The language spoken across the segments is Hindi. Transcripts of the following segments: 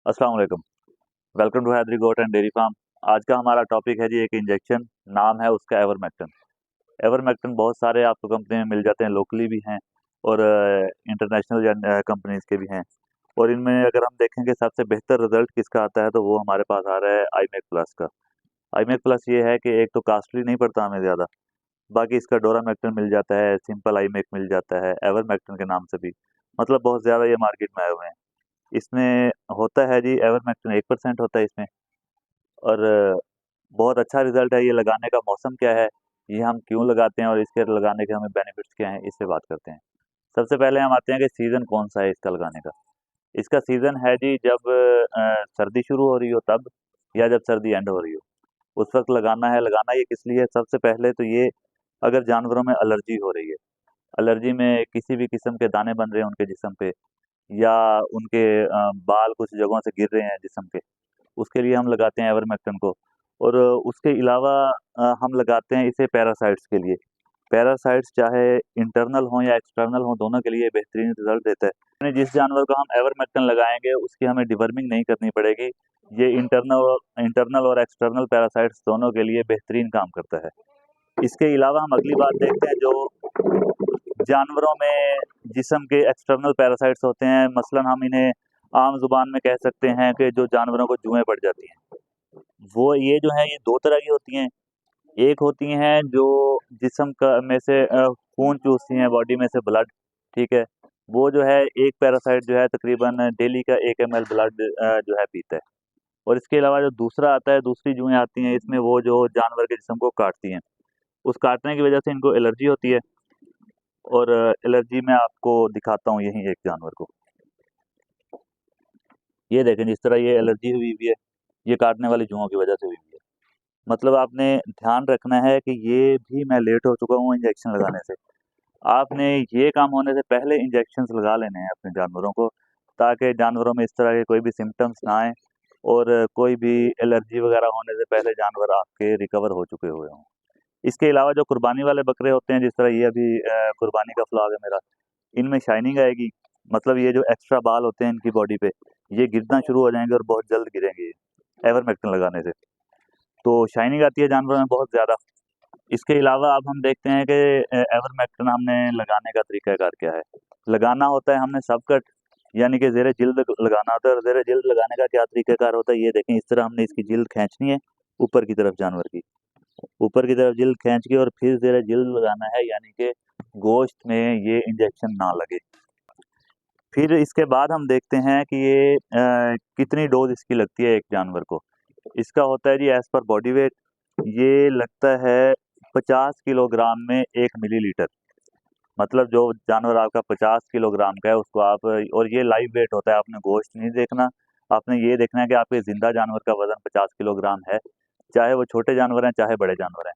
अस्सलाम वालेकुम। Welcome to Haidari goat and dairy farm. आज का हमारा टॉपिक है जी एक इंजेक्शन। नाम है उसका एवरमेक्टिन। एवरमेक्टिन बहुत सारे आपको कंपनी में मिल जाते हैं, लोकली भी हैं और इंटरनेशनल कंपनीज के भी हैं। और इनमें अगर हम देखेंगे सबसे बेहतर रिजल्ट किसका आता है तो वो हमारे पास आ रहा है आईमेक प्लस का। आईमेक प्लस ये है कि एक तो कॉस्टली नहीं पड़ता हमें ज़्यादा, बाकी इसका डोरामेक्टिन मिल जाता है, सिंपल आईमेक मिल जाता है, एवरमेक्टिन के नाम से भी। मतलब बहुत ज़्यादा ये मार्केट में आए हुए हैं। इसमें होता है जी एवरमेक्टिन 1% होता है इसमें। और बहुत अच्छा रिज़ल्ट है। ये लगाने का मौसम क्या है, ये हम क्यों लगाते हैं और इसके लगाने के हमें बेनिफिट्स क्या हैं, इससे बात करते हैं। सबसे पहले हम आते हैं कि सीज़न कौन-सा है इसका लगाने का। इसका सीज़न है जी जब सर्दी शुरू हो रही हो तब, या जब सर्दी एंड हो रही हो, उस वक़्त लगाना है। लगाना ये किस लिए है, सबसे पहले तो ये अगर जानवरों में एलर्जी हो रही है, एलर्जी में किसी भी किस्म के दाने बन रहे हैं उनके जिस्म पे, या उनके बाल कुछ जगहों से गिर रहे हैं जिस्म के, उसके लिए हम लगाते हैं एवरमेक्टिन को। और उसके अलावा हम लगाते हैं इसे पैरासाइट्स के लिए। पैरासाइट्स चाहे इंटरनल हों या एक्सटर्नल हों, दोनों के लिए बेहतरीन रिजल्ट देता है। यानी जिस जानवर को हम एवरमेक्टिन लगाएंगे उसकी हमें डिवर्मिंग नहीं करनी पड़ेगी। ये इंटरनल इंटरनल और एक्सटर्नल पैरासाइट्स दोनों के लिए बेहतरीन काम करता है। इसके अलावा हम अगली बात देखते हैं, जो जानवरों में जिस्म के एक्सटर्नल पैरासाइट्स होते हैं, मसलन हम इन्हें आम जुबान में कह सकते हैं कि जो जानवरों को जुएं पड़ जाती हैं, वो ये जो है ये दो तरह की होती हैं। एक होती हैं जो जिस्म का में से खून चूसती हैं, बॉडी में से ब्लड, ठीक है। वो जो है एक पैरासाइट जो है तकरीबन डेली का 1 ml ब्लड जो है पीता है। और इसके अलावा जो दूसरा आता है, दूसरी जुएं आती हैं, इसमें वो जो जानवर के जिस्म को काटती हैं, उस काटने की वजह से इनको एलर्जी होती है। और एलर्जी मैं आपको दिखाता हूँ यहीं एक जानवर को। ये देखें जिस तरह ये एलर्जी हुई हुई है, ये काटने वाली जुओं की वजह से हुई हुई है। मतलब आपने ध्यान रखना है कि ये भी मैं लेट हो चुका हूँ इंजेक्शन लगाने से। आपने ये काम होने से पहले इंजेक्शंस लगा लेने हैं अपने जानवरों को, ताकि जानवरों में इस तरह के कोई भी सिम्टम्स ना आए और कोई भी एलर्जी वगैरह होने से पहले जानवर आपके रिकवर हो चुके हुए हों। इसके अलावा जो कुर्बानी वाले बकरे होते हैं, जिस तरह ये अभी कुर्बानी का फ्लॉग है मेरा, इनमें शाइनिंग आएगी। मतलब ये जो एक्स्ट्रा बाल होते हैं इनकी बॉडी पे, ये गिरना शुरू हो जाएंगे और बहुत जल्द गिरेंगे ये एवरमेक्टिन लगाने से। तो शाइनिंग आती है जानवरों में बहुत ज़्यादा। इसके अलावा अब हम देखते हैं कि एवरमेक्टिन हमने लगाने का तरीकाकार क्या है। लगाना होता है हमने सबकट, यानी कि ज़ेरे जिल्द लगाना होता है। और ज़ेरे जिल्द लगाने का क्या तरीकाकार होता है, ये देखें। इस तरह हमने इसकी जिल्द खींचनी है ऊपर की तरफ, जानवर की ऊपर की तरफ जिल्द खींच के, और फिर ज़ेरे जिल्द लगाना है, यानी कि गोश्त में ये इंजेक्शन ना लगे। फिर इसके बाद हम देखते हैं कि ये कितनी डोज़ इसकी लगती है एक जानवर को। इसका होता है जी एज़ पर बॉडी वेट, ये लगता है 50 किलोग्राम में 1 मिलीलीटर। मतलब जो जानवर आपका 50 किलोग्राम का है उसको आप, और ये लाइव वेट होता है, आपने गोश्त नहीं देखना। आपने ये देखना है कि आपके ज़िंदा जानवर का वज़न 50 किलोग्राम है, चाहे वो छोटे जानवर हैं, चाहे बड़े जानवर हैं।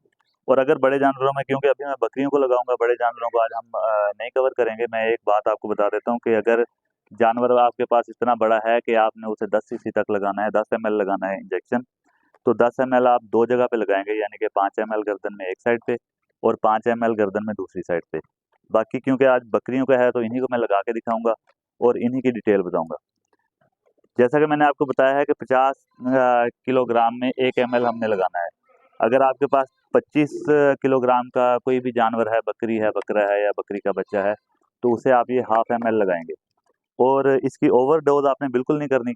और अगर बड़े जानवरों में, क्योंकि अभी मैं बकरियों को लगाऊँगा, बड़े जानवरों को आज हम नहीं कवर करेंगे। मैं एक बात आपको बता देता हूँ कि अगर जानवर आपके पास इतना बड़ा है कि आपने उसे 10 सीसी तक लगाना है, 10 ml लगाना है इंजेक्शन, तो 10 ml आप 2 जगह पे लगाएँगे, यानी कि 5 ml गर्दन में एक साइड पे और 5 ml गर्दन में दूसरी साइड पे। बाकी क्योंकि आज बकरियों का है तो इन्हीं को मैं लगा के दिखाऊँगा और इन्हीं की डिटेल बताऊँगा। जैसा कि मैंने आपको बताया है कि 50 किलोग्राम में 1 ml हमने लगाना है। अगर आपके पास 25 किलोग्राम का कोई भी जानवर है, बकरी है, बकरा है या बकरी का बच्चा है, तो उसे आप ये हाफ ml लगाएँगे। और इसकी ओवरडोज़ आपने बिल्कुल नहीं करनी।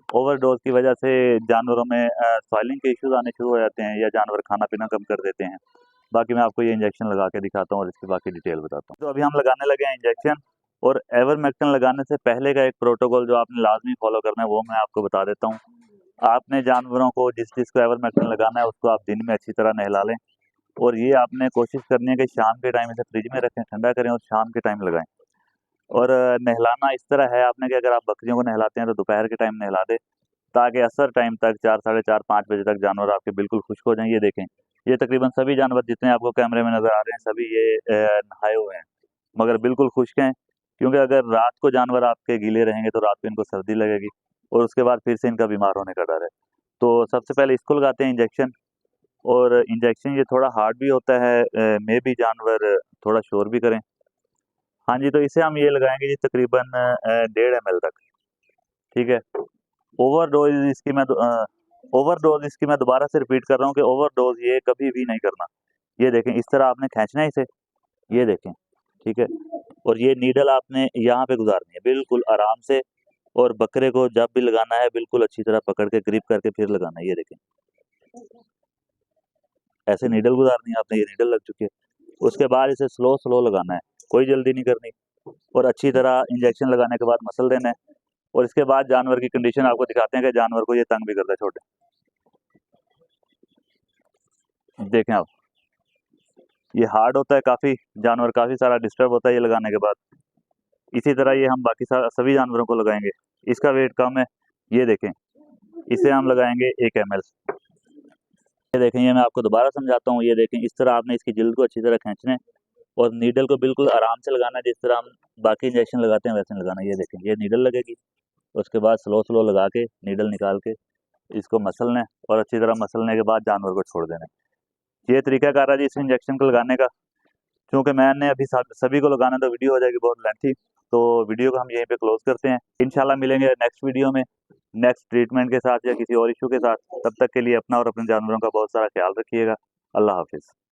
ओवरडोज़ की वजह से जानवरों में स्वेलिंग के इश्यूज़ आने शुरू हो जाते हैं, या जानवर खाना-पीना कम कर देते हैं। बाकी मैं आपको ये इंजेक्शन लगा के दिखाता हूँ और इसकी बाकी डिटेल बताता हूँ। तो अभी हम लगाने लगे हैं इंजेक्शन। और एवरमेक्टिन लगाने से पहले का एक प्रोटोकॉल जो आपने लाज़मी फ़ॉलो करना है, वो मैं आपको बता देता हूँ। आपने जानवरों को, जिस को एवरमेक्टिन लगाना है, उसको आप दिन में अच्छी तरह नहला लें। और ये आपने कोशिश करनी है कि शाम के टाइम इसे फ्रिज में रखें, ठंडा करें और शाम के टाइम लगाएँ। और नहलाना इस तरह है आपने कि अगर आप बकरियों को नहलाते हैं तो दोपहर के टाइम नहला दें, ताकि असर टाइम तक 4, साढ़े 4, 5 बजे तक जानवर आपके बिल्कुल खुश्क हो जाएँ। ये देखें, ये तकरीबन सभी जानवर जितने आपको कैमरे में नज़र आ रहे हैं, सभी ये नहाए हुए हैं, मगर बिल्कुल खुश्क हैं। क्योंकि अगर रात को जानवर आपके गीले रहेंगे तो रात को इनको सर्दी लगेगी और उसके बाद फिर से इनका बीमार होने का डर है। तो सबसे पहले इसको लगाते हैं इंजेक्शन। और इंजेक्शन ये थोड़ा हार्ड भी होता है, मे बी जानवर थोड़ा शोर भी करें। हाँ जी, तो इसे हम ये लगाएँगे जी तकरीबन 1.5 ml तक, ठीक है। ओवरडोज इसकी मैं दोबारा से रिपीट कर रहा हूँ कि ओवरडोज ये कभी भी नहीं करना। ये देखें, इस तरह आपने खींचना है इसे, ये देखें, ठीक है। और ये नीडल आपने यहाँ पे गुजारनी है बिल्कुल आराम से, और बकरे को जब भी लगाना है बिल्कुल अच्छी तरह पकड़ के ग्रिप करके फिर लगाना है। ये देखें, ऐसे नीडल गुजारनी है आपने। ये नीडल लग चुकी है। उसके बाद इसे स्लो स्लो लगाना है, कोई जल्दी नहीं करनी, और अच्छी तरह इंजेक्शन लगाने के बाद मसल देना है। और इसके बाद जानवर की कंडीशन आपको दिखाते हैं कि जानवर को ये तंग भी करता है। छोटे देखें आप, ये हार्ड होता है काफ़ी, जानवर काफ़ी सारा डिस्टर्ब होता है ये लगाने के बाद। इसी तरह ये हम बाकी सभी जानवरों को लगाएंगे। इसका वेट कम है, ये देखें, इसे हम लगाएंगे 1 ml। ये देखें, ये मैं आपको दोबारा समझाता हूँ। ये देखें, इस तरह आपने इसकी जिल्द को अच्छी तरह खींचना है, और नीडल को बिल्कुल आराम से लगाना है, जिस तरह हम बाकी इंजेक्शन लगाते हैं वैसे लगाना है। ये देखें, ये नीडल लगेगी, उसके बाद स्लो स्लो लगा के नीडल निकाल के इसको मसलना है, और अच्छी तरह मसलने के बाद जानवर को छोड़ देना है। ये तरीकाकार है जी इस इंजेक्शन को लगाने का। क्योंकि मैंने अभी सभी को लगाना, तो वीडियो हो जाएगी बहुत लेंथी, तो वीडियो को हम यहीं पे क्लोज करते हैं। इंशाल्लाह मिलेंगे नेक्स्ट वीडियो में, नेक्स्ट ट्रीटमेंट के साथ या किसी और इशू के साथ। तब तक के लिए अपना और अपने जानवरों का बहुत सारा ख्याल रखिएगा। अल्लाह हाफिज़।